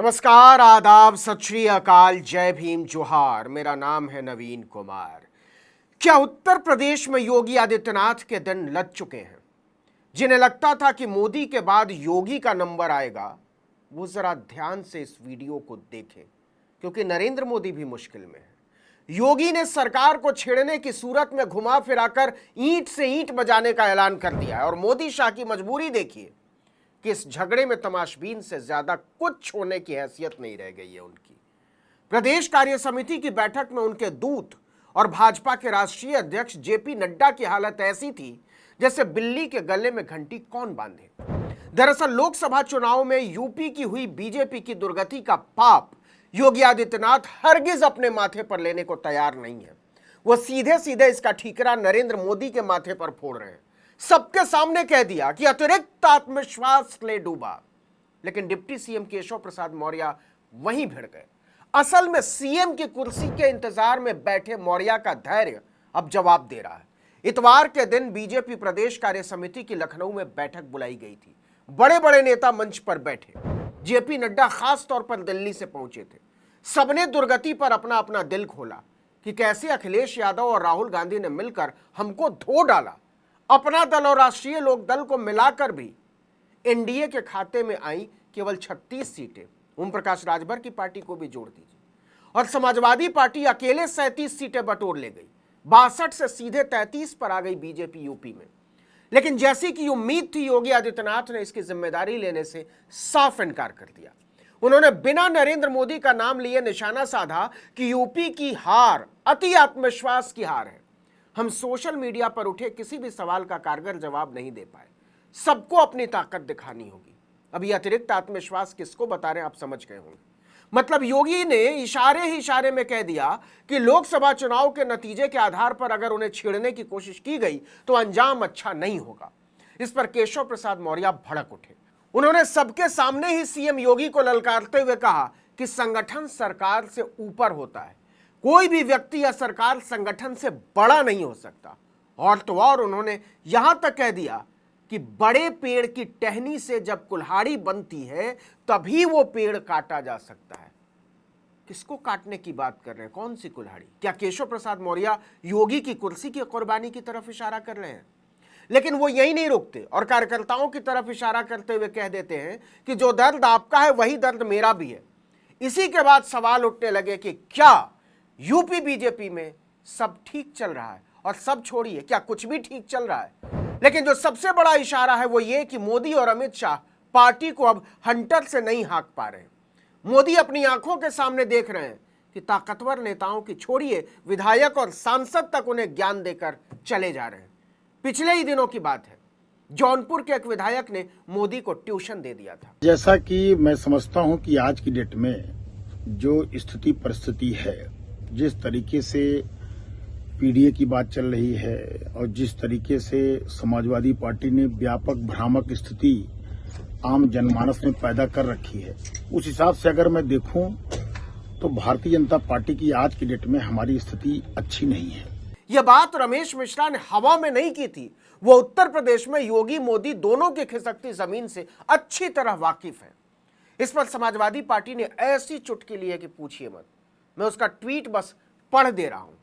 नमस्कार, आदाब, सत श्री अकाल, जय भीम, जोहार। मेरा नाम है नवीन कुमार। क्या उत्तर प्रदेश में योगी आदित्यनाथ के दिन लग चुके हैं? जिन्हें लगता था कि मोदी के बाद योगी का नंबर आएगा, वो जरा ध्यान से इस वीडियो को देखें, क्योंकि नरेंद्र मोदी भी मुश्किल में है। योगी ने सरकार को छेड़ने की सूरत में घुमा फिराकर ईंट से ईंट बजाने का ऐलान कर दिया है और मोदी शाह की मजबूरी देखिए कि इस झगड़े में तमाशबीन से ज्यादा कुछ होने की हैसियत नहीं रह गई है उनकी। प्रदेश कार्य समिति की बैठक में उनके दूत और भाजपा के राष्ट्रीय अध्यक्ष जेपी नड्डा की हालत ऐसी थी जैसे बिल्ली के गले में घंटी कौन बांधे। दरअसल लोकसभा चुनाव में यूपी की हुई बीजेपी की दुर्गति का पाप योगी आदित्यनाथ हरगिज अपने माथे पर लेने को तैयार नहीं है। वो सीधे सीधे इसका ठीकरा नरेंद्र मोदी के माथे पर फोड़ रहे हैं। सबके सामने कह दिया कि अतिरिक्त आत्मविश्वास ले डूबा, लेकिन डिप्टी सीएम केशव प्रसाद मौर्य वहीं भिड़ गए। असल में सीएम की कुर्सी के इंतजार में बैठे मौर्य का धैर्य अब जवाब दे रहा है। इतवार के दिन बीजेपी प्रदेश कार्य समिति की लखनऊ में बैठक बुलाई गई थी। बड़े बड़े नेता मंच पर बैठे। जेपी नड्डा खास तौर पर दिल्ली से पहुंचे थे। सबने दुर्गति पर अपना अपना दिल खोला कि कैसे अखिलेश यादव और राहुल गांधी ने मिलकर हमको धो डाला। अपना दल और राष्ट्रीय लोक दल को मिलाकर भी एनडीए के खाते में आई केवल 36 सीटें। ओम प्रकाश राजभर की पार्टी को भी जोड़ दीजिए और समाजवादी पार्टी अकेले 37 सीटें बटोर ले गई। 62 से सीधे 33 पर आ गई बीजेपी यूपी में। लेकिन जैसी कि उम्मीद थी, योगी आदित्यनाथ ने इसकी जिम्मेदारी लेने से साफ इनकार कर दिया। उन्होंने बिना नरेंद्र मोदी का नाम लिए निशाना साधा कि यूपी की हार अति आत्मविश्वास की हार है। हम सोशल मीडिया पर उठे किसी भी सवाल का कारगर जवाब नहीं दे पाए। सबको अपनी ताकत दिखानी होगी। अब ये अतिरिक्त आत्मविश्वास किसको बता रहे हैं, आप समझ गए होंगे। मतलब योगी ने इशारे ही इशारे में कह दिया कि लोकसभा चुनाव के नतीजे के आधार पर अगर उन्हें छेड़ने की कोशिश की गई तो अंजाम अच्छा नहीं होगा। इस पर केशव प्रसाद मौर्य भड़क उठे। उन्होंने सबके सामने ही सीएम योगी को ललकारते हुए कहा कि संगठन सरकार से ऊपर होता है, कोई भी व्यक्ति या सरकार संगठन से बड़ा नहीं हो सकता। और तो और उन्होंने यहां तक कह दिया कि बड़े पेड़ की टहनी से जब कुल्हाड़ी बनती है तभी वो पेड़ काटा जा सकता है। किसको काटने की बात कर रहे हैं? कौन सी कुल्हाड़ी? क्या केशव प्रसाद मौर्य योगी की कुर्सी की कुर्बानी की तरफ इशारा कर रहे हैं? लेकिन वो यही नहीं रुकते और कार्यकर्ताओं की तरफ इशारा करते हुए कह देते हैं कि जो दर्द आपका है वही दर्द मेरा भी है। इसी के बाद सवाल उठने लगे कि क्या यूपी बीजेपी में सब ठीक चल रहा है? और सब छोड़िए, क्या कुछ भी ठीक चल रहा है? लेकिन जो सबसे बड़ा इशारा है वो ये कि मोदी और अमित शाह पार्टी को अब हंटर से नहीं हाँक पा रहे हैं। मोदी अपनी आंखों के सामने देख रहे हैं कि ताकतवर नेताओं की छोड़िए, विधायक और सांसद तक उन्हें ज्ञान देकर चले जा रहे हैं। पिछले ही दिनों की बात है, जौनपुर के एक विधायक ने मोदी को ट्यूशन दे दिया था। जैसा कि मैं समझता हूं कि आज की डेट में जो स्थिति परिस्थिति है, जिस तरीके से पीडीए की बात चल रही है और जिस तरीके से समाजवादी पार्टी ने व्यापक भ्रामक स्थिति आम जनमानस में पैदा कर रखी है, उस हिसाब से अगर मैं देखूं तो भारतीय जनता पार्टी की आज की डेट में हमारी स्थिति अच्छी नहीं है। यह बात रमेश मिश्रा ने हवा में नहीं की थी। वो उत्तर प्रदेश में योगी मोदी दोनों की खिसकती जमीन से अच्छी तरह वाकिफ है। इस पर समाजवादी पार्टी ने ऐसी चुटकी ली है कि पूछिए मत। मैं उसका ट्वीट बस पढ़ दे रहा हूं।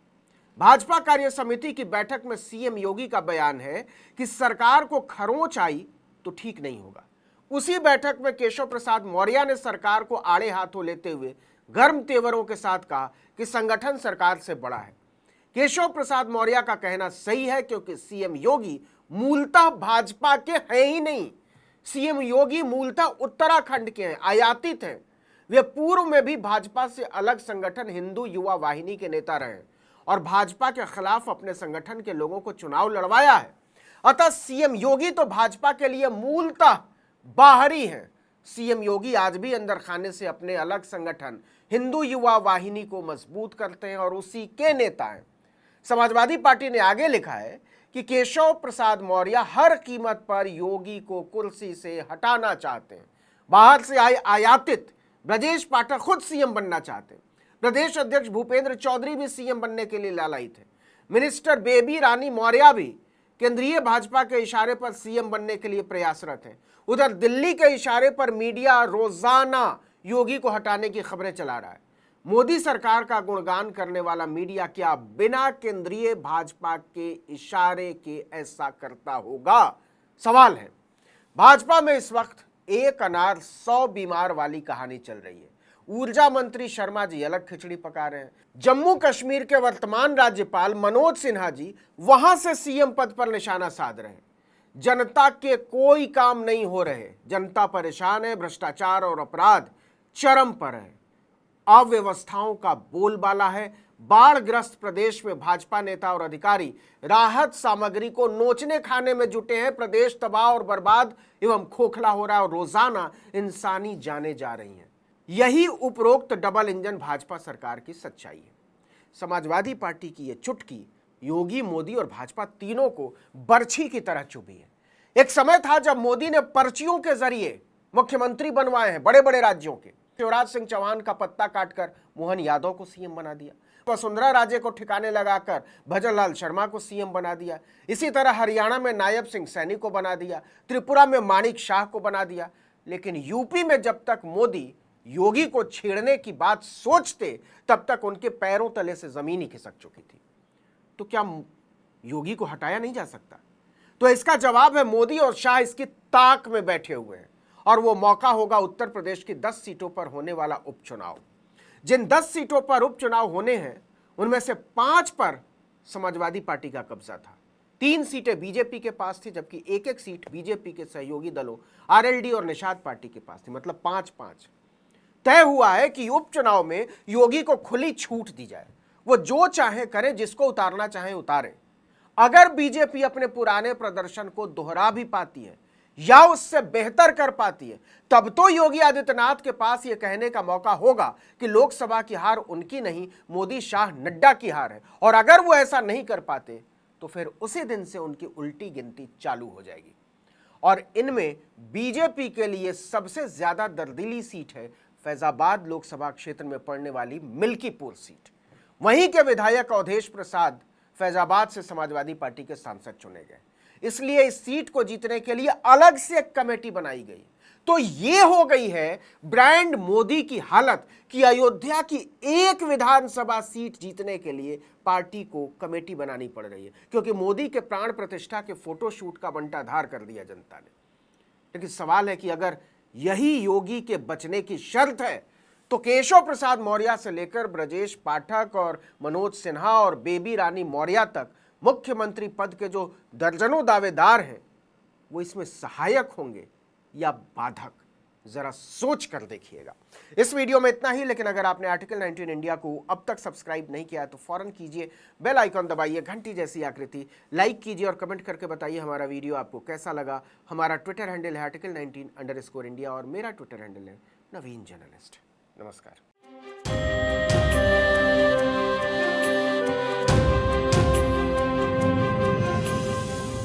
भाजपा कार्य समिति की बैठक में सीएम योगी का बयान है कि सरकार को खरोंच आई तो ठीक नहीं होगा। उसी बैठक में केशव प्रसाद मौर्य ने सरकार को आड़े हाथों लेते हुए गर्म तेवरों के साथ कहा कि संगठन सरकार से बड़ा है। केशव प्रसाद मौर्य का कहना सही है, क्योंकि सीएम योगी मूलतः भाजपा के हैं ही नहीं। सीएम योगी मूलतः उत्तराखंड के हैं, आयातित हैं। वे पूर्व में भी भाजपा से अलग संगठन हिंदू युवा वाहिनी के नेता रहे और भाजपा के खिलाफ अपने संगठन के लोगों को चुनाव लड़वाया है। अतः सीएम योगी तो भाजपा के लिए मूलतः बाहरी हैं। सीएम योगी आज भी अंदर खाने से अपने अलग संगठन हिंदू युवा वाहिनी को मजबूत करते हैं और उसी के नेता हैं। समाजवादी पार्टी ने आगे लिखा है कि केशव प्रसाद मौर्य हर कीमत पर योगी को कुर्सी से हटाना चाहते हैं। बाहर से आए आयातित ब्रजेश पाठक खुद सीएम बनना चाहते हैं। प्रदेश अध्यक्ष भूपेंद्र चौधरी भी सीएम बनने के लिए लालायित थे। मिनिस्टर बेबी रानी मौर्य भी केंद्रीय भाजपा के इशारे पर सीएम बनने के लिए प्रयासरत है। उधर दिल्ली के इशारे पर मीडिया रोजाना योगी को हटाने की खबरें चला रहा है। मोदी सरकार का गुणगान करने वाला मीडिया क्या बिना केंद्रीय भाजपा के इशारे के ऐसा करता होगा? सवाल है। भाजपा में इस वक्त एक अनार 100 बीमार वाली कहानी चल रही है। ऊर्जा मंत्री शर्मा जी अलग खिचड़ी पका रहे हैं। जम्मू कश्मीर के वर्तमान राज्यपाल मनोज सिन्हा जी वहां से सीएम पद पर निशाना साध रहे हैं। जनता के कोई काम नहीं हो रहे, जनता परेशान है, भ्रष्टाचार और अपराध चरम पर है, अव्यवस्थाओं का बोलबाला है। बाढ़ग्रस्त प्रदेश में भाजपा नेता और अधिकारी राहत सामग्री को नोचने खाने में जुटे हैं। प्रदेश तबाह और बर्बाद एवं खोखला हो रहा है और रोजाना इंसानी जानें जा रही हैं। यही उपरोक्त डबल इंजन भाजपा सरकार की सच्चाई है। समाजवादी पार्टी की यह चुटकी योगी, मोदी और भाजपा तीनों को बरछी की तरह चुभी है। एक समय था जब मोदी ने पर्चियों के जरिए मुख्यमंत्री बनवाए हैं बड़े बड़े राज्यों के। शिवराज सिंह चौहान का पत्ता काटकर मोहन यादव को सीएम बना दिया, वसुंधरा राजे को ठिकाने लगाकर भजनलाल शर्मा को सीएम बना दिया। इसी तरह हरियाणा में नायब सिंह सैनी को बना दिया, त्रिपुरा में माणिक शाह को बना दिया। लेकिन यूपी में जब तक मोदी योगी को छेड़ने की बात सोचते तब तक उनके पैरों तले से जमीन ही खिसक चुकी थी। तो क्या योगी को हटाया नहीं जा सकता? तो इसका जवाब है मोदी और शाह इसकी ताक में बैठे हुए हैं और वो मौका होगा उत्तर प्रदेश की 10 सीटों पर होने वाला उपचुनाव। जिन 10 सीटों पर उपचुनाव होने हैं उनमें से 5 पर समाजवादी पार्टी का कब्जा था। 3 सीटें बीजेपी के पास थी, जबकि एक सीट बीजेपी के सहयोगी दलों आरएलडी और निषाद पार्टी के पास थी, मतलब 5-5। तय हुआ है कि उपचुनाव में योगी को खुली छूट दी जाए, वो जो चाहे करे, जिसको उतारना चाहे उतारे। अगर बीजेपी अपने पुराने प्रदर्शन को दोहरा भी पाती है या उससे बेहतर कर पाती है, तब तो योगी आदित्यनाथ के पास यह कहने का मौका होगा कि लोकसभा की हार उनकी नहीं, मोदी शाह नड्डा की हार है। और अगर वो ऐसा नहीं कर पाते तो फिर उसी दिन से उनकी उल्टी गिनती चालू हो जाएगी। और इनमें बीजेपी के लिए सबसे ज्यादा दर्दीली सीट है फैजाबाद लोकसभा क्षेत्र में पड़ने वाली मिल्कीपुर सीट। वहीं के विधायक अवधेश प्रसाद फैजाबाद से समाजवादी पार्टी के सांसद चुने गए, इसलिए इस सीट को जीतने के लिए अलग से एक कमेटी बनाई गई। तो ये हो गई है ब्रांड मोदी की हालत कि अयोध्या की एक विधानसभा सीट जीतने के लिए पार्टी को कमेटी बनानी पड़ रही है, क्योंकि मोदी के प्राण प्रतिष्ठा के फोटोशूट का बंटाधार कर दिया जनता ने। लेकिन सवाल है कि अगर यही योगी के बचने की शर्त है तो केशव प्रसाद मौर्य से लेकर ब्रजेश पाठक और मनोज सिन्हा और बेबी रानी मौर्य तक मुख्यमंत्री पद के जो दर्जनों दावेदार हैं वो इसमें सहायक होंगे या बाधक? जरा सोच कर देखिएगा। इस वीडियो में इतना ही, लेकिन अगर आपने आर्टिकल 19 इंडिया को अब तक सब्सक्राइब नहीं किया तो फौरन कीजिए, बेल आइकॉन दबाइए, घंटी जैसी आकृति, लाइक कीजिए और कमेंट करके बताइए हमारा वीडियो आपको कैसा लगा। हमारा ट्विटर हैंडल है आर्टिकल 19_इंडिया और मेरा ट्विटर हैंडल है नवीन जर्नलिस्ट। नमस्कार।